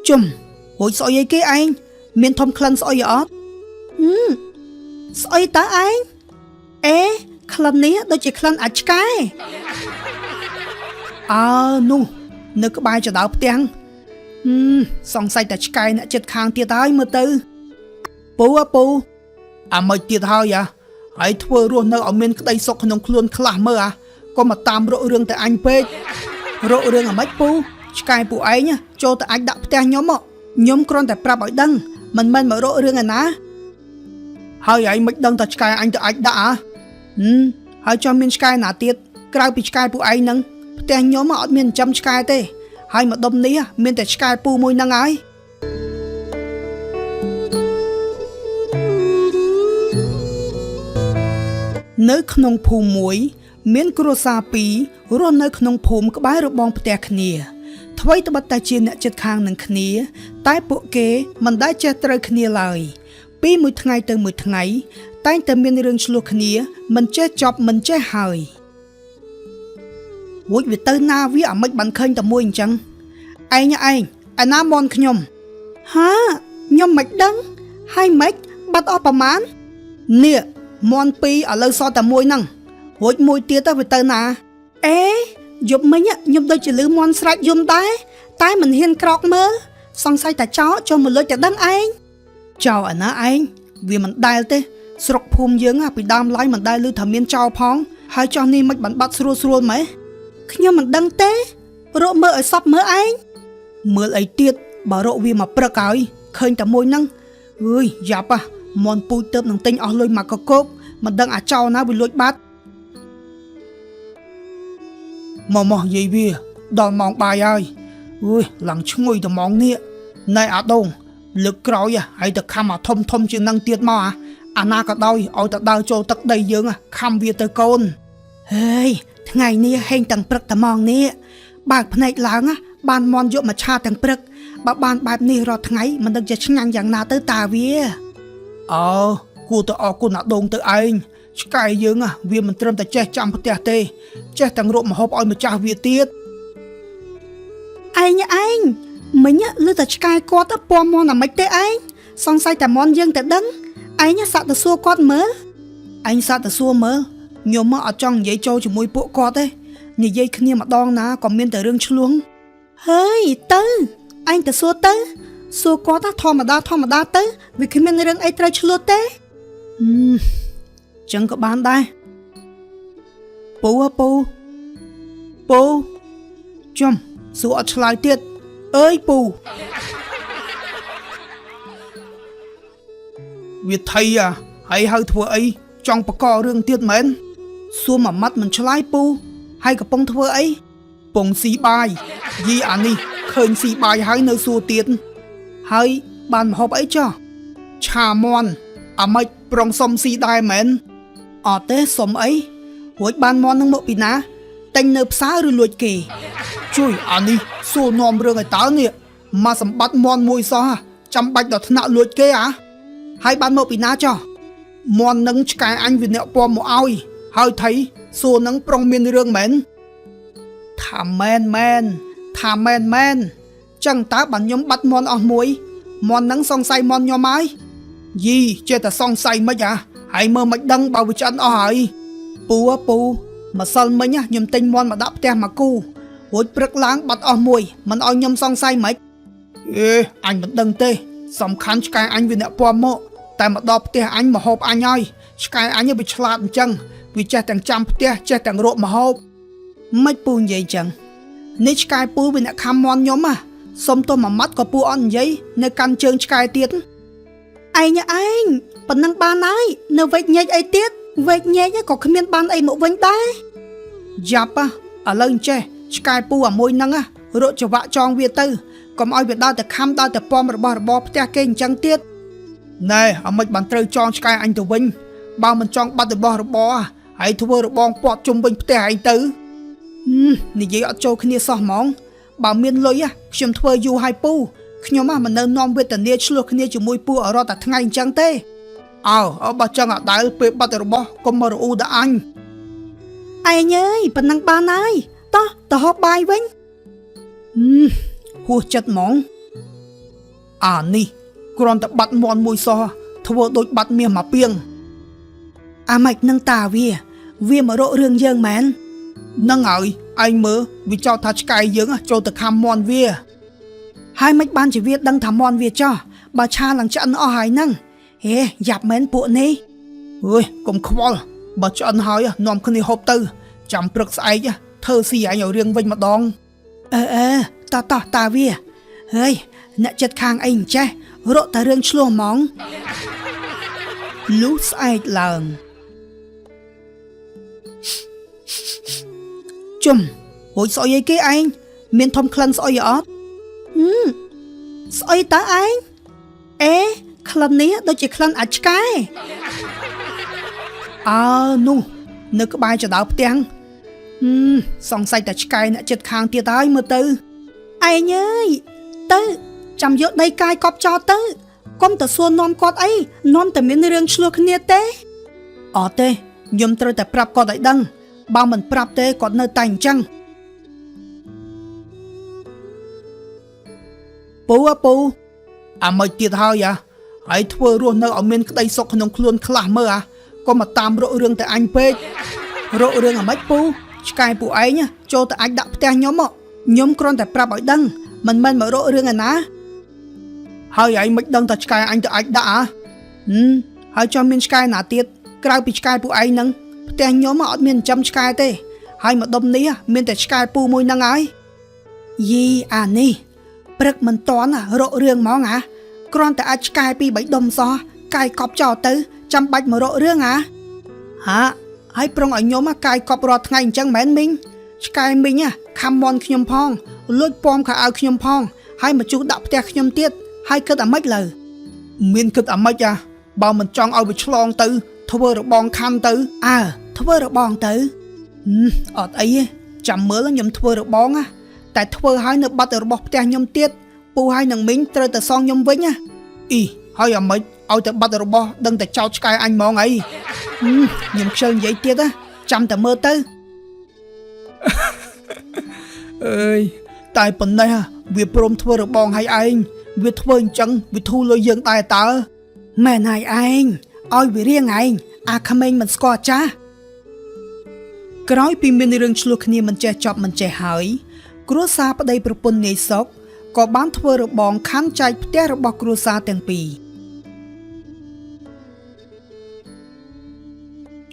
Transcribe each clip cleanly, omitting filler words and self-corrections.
ជុំរួចស្អុយអីគេឯងមានធំក្លិនស្អុយអត់ស្អុយតើឯងអេក្លិននេះដូចជាក្លិនអាចឆ្កែនោះនៅក្បែរចដៅផ្ទាំងសង្ស័យតែឆ្កែអ្នកចិត្តខាងទៀតហើយមើលទៅពូអាមិនទៀតហើយធ្វើរស់នៅឲ្យមានក្តីសុខក្នុងខ្លួនខ្លះមើលក៏មកតាមរករឿងតែអញពេករករឿងអាម៉េចពូឆ្កែពូឯងចូលទៅអាចដាក់ផ្ទះខ្ញុំគ្រាន់តែប្រាប់ឲ្យដឹងមិនមែនមករករឿងឯណាហើយឯងមិនដឹងតែឆ្កែអញទៅអាចដាក់ហើយចង់មានឆ្កែណាទៀតក្រៅពីឆ្កែពូឯងហ្នឹងផ្ទះខ្ញុំអត់មានចិញ្ចឹមឆ្កែទេហើយម្ដុំនេះមានតែឆ្កែពូមួយហ្នឹងហើយនៅក្នុងភូមិមួយមានគ្រួសារពីររស់នៅក្នុងភូមិក្បែររបងផ្ទះគ្នាថ្មីត្បិតតែជាអ្នកជិតខាងនឹងគ្នាតែពួកគេមិនដែលចេះត្រូវគ្នាឡើយពីមួយថ្ងៃទៅមួយថ្ងៃតែងតែមានរឿងឆ្លោះគ្នាមិនចេះចប់មិនចេះហើយវូចវាទៅណាវាអាម៉េចបានឃើញតែមួយអញ្ចឹងឯងឯណាមន់ខ្ញុំខ្ញុំមិនដឹងហើយមិនបាត់អស់ប្រមាណនេះមន់ពីរឥឡូវសល់តែមួយហ្នឹងរួចមួយទៀតទៅវាទៅណាយប់មិញខ្ញុំដូចជាលឺមន់ស្រែកយំតែមិនហ៊ានក្រោកមើលសង្ស័យតែចោលចូលមកលួចតែដឹងឯងចោលអាណាឯងវាមិនដែលទេស្រុកភូមិយើងពីដើមឡើយមិនដែលឮថាមានចោលផងហើយចោះនេះមិនបានបាត់ស្រួលម៉េះខ្ញុំមិនដឹងទេរកមើលឲ្យសពមើលឯងមើលអីទៀតបើរកវាមកព្រឹកហើយឃើញតែមួយហ្នឹងយ៉ាប់មន់ពូជទៅនឹងទិញអស់លុយមកកកោកមិនដឹងអាចោលណាវាលួចបាត់មកយាយវាដល់ម៉ោងបាយហើយឡើងឈ្ងុយតែម៉ោងនេះណែអាដងលើកក្រោយហើយទៅខំអាធំជាងនឹងទៀតមកអាណាក៏ដោយឲ្យទៅដើរចូលទឹកដីយើងខំវាទៅកូនថ្ងៃនេះហេងទាំងព្រឹកតែម៉ោងនេះបើកភ្នែកឡើងបានមន់យកមកឆាទាំងព្រឹកបើបានបែបនេះរាល់ថ្ងៃមិនដឹងជាឆ្ងាញ់យ៉ាងណាទៅតាវាគួរទៅអរគុណអាដងទៅឯងឆ្កែយើងវាមិនត្រឹមតែចេះចាំផ្ទះទេចេះទាំងរកម្ហូបឲ្យម្ចាស់វាទៀតឯងមិញឮតែឆ្កែគាត់ពណ៌មន់អាម៉េចទេឯងសង្ស័យតែមន់យើងតែដឹងឯងសាក់ទៅសួរគាត់មើលឯងសាក់ទៅសួរមើលខ្ញុំអត់ចង់និយាយចូលជាមួយពួកគាត់ទេនិយាយគ្នាម្ដងណាក៏មានតែរឿងឆ្លងទៅឯងទៅសួរគាត់ធម្មតាទៅវាគ្មានរឿងអីត្រូវឆ្លោះទេចឹងក៏បានដែរពូចំសួរអត់ឆ្លើយទៀតអើយពូវាថៃហើយហៅធ្វើអីចង់បកករឿងទៀតមែនសួរមួយម៉ាត់មិនឆ្លើយពូហើយកំពុងធ្វើអីពងស៊ីបាយយីអានេះឃើញស៊ីបាយហើយនៅសួរទៀតហើយបានម្ហូបអីចោះឆាមន់អាម៉េចប្រុងសុំស៊ីដែរមែនអត់ទេសុំអីរួចបានមន់នឹងមកពីណាទិញនៅផ្សារឬលួចគេជួយអានេះសួរនាំរឿងឲ្យតើនេះមកសម្បត្តិមន់មួយសោះចាំបាច់ដល់ថ្នាក់លួចគេហើយបានមកពីណាចោះមន់នឹងឆ្កែអញវាអ្នកពំមកឲ្យហើយថៃសួរនឹងប្រុងមានរឿងមែនថាមែនចឹងតើបានខ្ញុំបាត់មន់អស់មួយមន់នឹងសង្ស័យមន់ខ្ញុំហើយយីចេះតែសង្ស័យមិនហើយមើលមិនដឹងបើវាឆ្អិនអស់ហើយពូម្សិលមិញខ្ញុំទិញមន់មកដាក់ផ្ទះមកគូរួចព្រឹកឡើងបាត់អស់មួយមិនឲ្យខ្ញុំសង្ស័យមិនអញមិនដឹងទេសំខាន់ឆ្កែអញវាអ្នកពំមកតែមកដល់ផ្ទះអញមកហូបអញហើយឆ្កែអញវាឆ្លាតអញ្ចឹងវាចេះទាំងចាំផ្ទះចេះទាំងរកមកហូបមិនពូនិយាយអញ្ចឹងនេះឆ្កែពូវាអ្នកខំមន់ខ្ញុំសុំទោះមួយម៉ាត់ក៏ពូអត់និយាយនៅកាន់ជើងឆ្កែទៀតឯងប៉ុណ្ណឹងបានហើយនៅវែកញែកអីទៀតវែកញែកក៏គ្មានបានអីមកវិញដែរយ៉ាប់ឥឡូវចេះឆ្កែពូអាមួយហ្នឹងរកចង្វាក់ចងវាទៅកុំឲ្យវាដើរតែខំដើរតែពំរបស់របរផ្ទះគេអញ្ចឹងទៀតណែអាមិនបានត្រូវចងឆ្កែអញទៅវិញបើមិនចង់បាត់របស់របរហើយធ្វើរបងពាត់ជុំវិញផ្ទះឯងទៅនិយាយអត់ចូលគ្នាសោះហ្មងបើមានលុយខ្ញុំធ្វើយូរហើយពូខ្ញុំមិននៅនាំវេទនាឆ្លោះគ្នាជាមួយពូអរតែថ្ងៃអញ្ចឹងទេបើចឹងអត់ដែលពេលបាត់របស់កុំមករអ៊ូដល់អញឯងអើយប៉ុណ្ណឹងបានហើយតោះទៅហូបបាយវិញហួសចិត្តហ្មង នេះគ្រាន់តែបាត់មន់មួយសោះធ្វើដូចបាត់មាសមកពីងអាម៉េចនឹងតាវាមករករឿងយើងមែននឹងហើយឯងមើលវាចោទថាឆ្កែយើងចូលទៅខំមន់វាហើយមិនបានជាវាដឹងថាមន់វាចោះបើឆាឡើងឆ្អិនអស់ហើយហ្នឹងហេយ៉ាប់មែនពួកនេះអើយកុំខ្វល់បើឆ្អិនហើយនាំគ្នាហូបទៅចាំព្រឹកស្អែកធ្វើស៊ីឯងឲ្យរៀងវិញម្ដងតោះតាវាហើយអ្នកចិត្តខាងអីមិនចេះរកតែរឿងឆ្លោះហ្មងលុះស្អែកឡើងជុំរួចស្អុយអីគេឯងមានធំក្លិនស្អុយអត់ស្អុយតើឯងក្លិននេះដូចជាក្លិនអាចឆ្កែនោះនៅក្បែរចដៅផ្ទាំងសង្ស័យតែឆ្កែអ្នកចិត្តខាងទៀតហើយមើលទៅឯងអើយទៅចាំយកដីកាយកប់ចោលទៅកុំទៅសួរនាំគាត់អីនាំតែមានរឿងឆ្លោះគ្នាទេអត់ទេខ្ញុំត្រូវតែប្រាប់គាត់ឲ្យដឹងបើមិនប្រាប់ទេគាត់នៅតែអញ្ចឹងពូអាមិនទៀតហើយធ្វើរស់នៅឲ្យមានក្តីសុខក្នុងខ្លួនខ្លះមើលកុំមកតាមរករឿងតែអញពេករករឿងអាម៉េចពូឆ្កែពួកឯងចូលទៅអាចដាក់ផ្ទះខ្ញុំគ្រាន់តែប្រាប់ឲ្យដឹងមិនមែនមករករឿងឯណាហើយឯងមិនដឹងថាឆ្កែអញទៅអាចដាក់ហើយចង់មានឆ្កែណាទៀតក្រៅពីឆ្កែពួកឯងហ្នឹងផ្ទះខ្ញុំអត់មានចិញ្ចឹមឆ្កែទេហើយម្ដុំនេះមានតែឆ្កែពូមួយហ្នឹងហើយយីអានេះព្រឹកមិនតន់រករឿងហ្មងគ្រាន់តែអាចឆ្កែពី3ដុំសោះកាយកប់ចោលទៅចាំបាច់មករករឿងហើយប្រុងឲ្យខ្ញុំកាយកប់រាល់ថ្ងៃអញ្ចឹងមែនមីងឆ្កែមីងខំមន់ខ្ញុំផងលួចពំខោអាវខ្ញុំផងហើយមកជុះដាក់ផ្ទះខ្ញុំទៀតហើយគិតអាម៉េចលើមានគិតអាម៉េចបើមិនចង់ឲ្យវាឆ្លងទៅធ្វើរបងខំទៅធ្វើរបងទៅអត់អីទេចាំមើលខ្ញុំធ្វើរបងតែធ្វើឲ្យនៅបាត់របស់ផ្ទះខ្ញុំទៀតពូហើយនឹងមីងត្រូវតែសងខ្ញុំវិញហើយអាម៉េចឲ្យតែបាត់របស់ដឹងតែចោតឆ្កែអញហ្មងអីខ្ញុំខ្ជិលនិយាយទៀតចាំតែមើលទៅអើយតែប៉ុណ្ណេះវាព្រមធ្វើរបងឲ្យឯងវាធ្វើអញ្ចឹងវាធូរលុយយើងដែរតើមែនហើយឯងឲ្យវារៀងឯងអាក្មេងមិនស្គាល់ចាស់ក្រោយពីមានរឿងឆ្លោះគ្នាមិនចេះចប់មិនចេះហើយគ្រួសារប្តីប្រពន្ធនាយសុកក៏បានធ្វើរបងខណ្ឌចែកផ្ទះរបស់គ្រួសារទាំងពីរ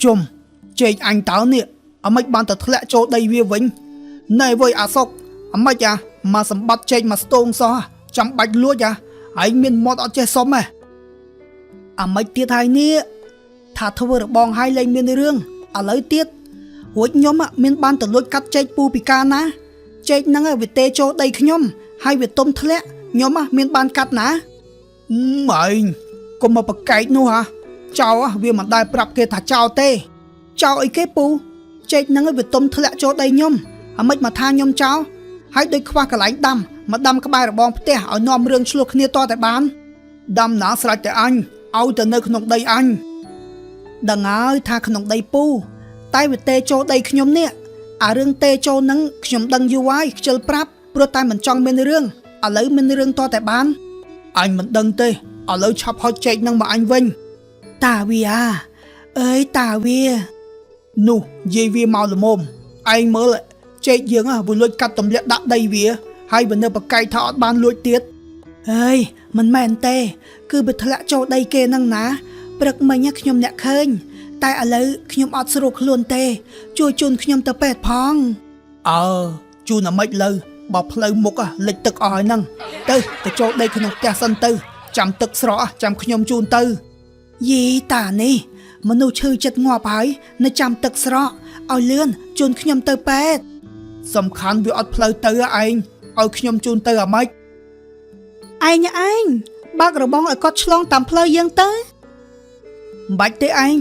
ជុំជែកអញតើនេះអាម៉េចបានទៅធ្លាក់ចូលដីវាវិញណែវើយអាសុកអាម៉េចមកសម្បត្តិជែកមកស្ទងសោះចាំបាច់លួចហើយមានមាត់អត់ចេះសុំអាម៉េចទៀតហើយនេះថាធ្វើរបងហើយលែងមានរឿងឥឡូវទៀតរួចខ្ញុំមានបានទៅលួចកាត់ជែកពូពីកាលណាជែកហ្នឹងវាទេចូលដីខ្ញុំហើយវាទុំធ្លាក់ខ្ញុំមានបានកាត់ណាម៉ែងកុំមកប្រកែកនោះចោលវាមិនដែលប្រាប់គេថាចោលទេចោលអីគេពូជែកហ្នឹងវាទុំធ្លាក់ចូលដីខ្ញុំអាម៉េចមកថាខ្ញុំចោលហើយដូចខ្វះកន្លែងដាំមកដាំក្បែររបងផ្ទះឲ្យនាំរឿងឆ្លោះគ្នាតតែបានដាំណាស្រេចតែអញឲ្យទៅនៅក្នុងដីអញដឹងហើយថាក្នុងដីពូតែវាទេចូលដីខ្ញុំនេះអារឿងទេចូលហ្នឹងខ្ញុំដឹងយូរហើយខ្ជិលប្រាប់ព្រោះតែមិនចង់មានរឿងឥឡូវមានរឿងតតែបានអញមិនដឹងទេឥឡូវឆាប់ហុចជែកហ្នឹងមកអញវិញតាវាអើយតាវានោះយាយវាមកល្មមឯងមើលជែកយើងវាលួចកាត់ទម្លាក់ដាក់ដីវាហើយវានៅប្រកែកថាអត់បានលួចទៀតអើយមិនមែនទេគឺវាធ្លាក់ចូលដីគេហ្នឹងណាព្រឹកមិញខ្ញុំអ្នកឃើញតែឥឡូវខ្ញុំអត់ស្រួលខ្លួនទេជួយជូនខ្ញុំទៅពេទ្យផងជូនអាម៉េចលើបើផ្លូវមុខលិចទឹកអស់ហើយហ្នឹងទៅចូលដីក្នុងផ្ទះសិនទៅចាំទឹកស្រកចាំខ្ញុំជូនទៅយីតានេះមនុស្សឈឺចិត្តងាប់ហើយនៅចាំទឹកស្រកឲ្យលឿនជូនខ្ញុំទៅពេទ្យសំខាន់វាអត់ផ្លូវទៅឯងឲ្យខ្ញុំជូនទៅអាម៉េចឯងបើករបងឲ្យគាត់ឆ្លងតាមផ្លូវយើងទៅមិនបាច់ទេឯង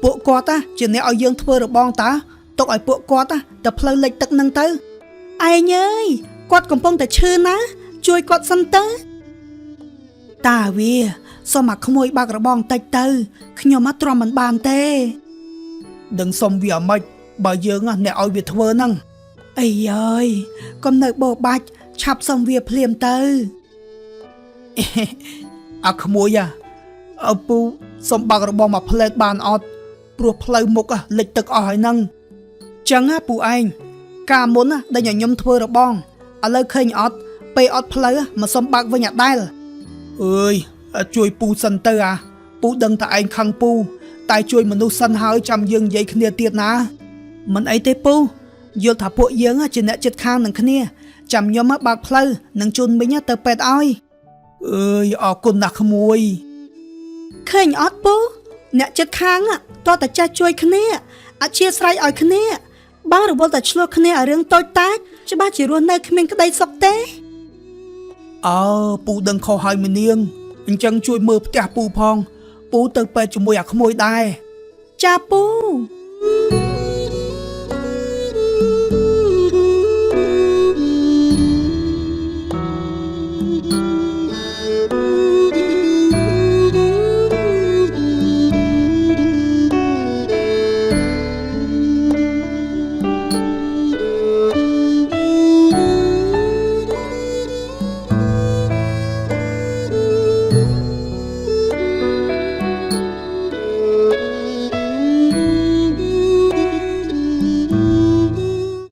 ពួកគាត់ជាអ្នកឲ្យយើងធ្វើរបងតាទុកឲ្យពួកគាត់ទៅផ្លូវលិចទឹកនឹងទៅឯងអើយគាត់កំពុងតែឈឺណាជួយគាត់សិនទៅតាវាសុំមកក្មួយបើករបងតិចទៅខ្ញុំទ្រាំមិនបានទេដឹងសុំវាអាម៉េចបើយើងអ្នកឲ្យវាធ្វើហ្នឹងអីហើយកុំនៅបោបាច់ឆាប់សុំវាភ្លាមទៅ អាក្មួយឪពូសំបាក់របស់មកផ្លែតបានអត់ព្រោះផ្លូវមុខលិចទឹកអស់ហើយហ្នឹងចឹងពូឯងកាលមុនដែលញញឹមធ្វើរបងឥឡូវឃើញអត់ពេលអត់ផ្លូវមកសំបាក់វិញដែលអើយជួយពូសិនទៅពូដឹងតែឯងខឹងពូតែជួយមនុស្សសិនហើយចាំយើងនិយាយគ្នាទៀតណាមិនអីទេពូយល់ថាពួកយើងជាអ្នកចិត្តខាងនឹងគ្នាចាំខ្ញុំបើកផ្លូវនឹងជូនមីងទៅពេទ្យឲ្យអើយអរគុណណាស់ក្មួយឃើញអត់ពូអ្នកចិត្តខាងតើតែចេះជួយគ្នាអធិស្ស្រ័យឲ្យគ្នាបើរវល់តែឆ្លោះគ្នាឲ្យរឿងតូចតាចច្បាស់ជារស់នៅគ្មានក្តីសុខទេអើពូដឹងខុសហើយមីនាងអញ្ចឹងជួយមើលផ្ទះពូផងពូទៅពេទ្យជាមួយអាក្មួយដែរចាពូ